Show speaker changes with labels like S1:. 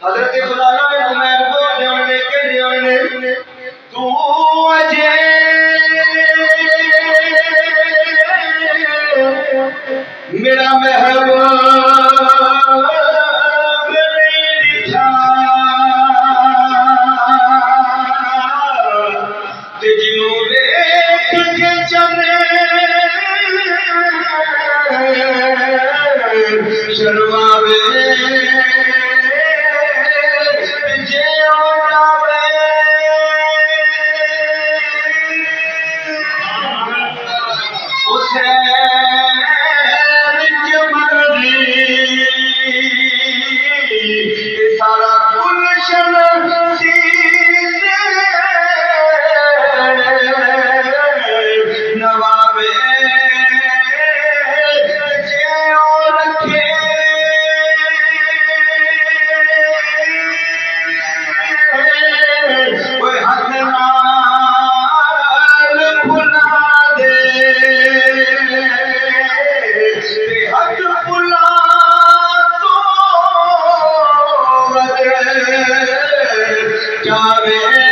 S1: हजरत खुदाना ने उमर को जाने के जाने तू अजे मेरा महबूब नहीं दिखा जिन्हों देख के चले शर्मावे सारा गुलशन नवाबे रखे कोई हाथ नाल भुला दे हाथ भुला जावे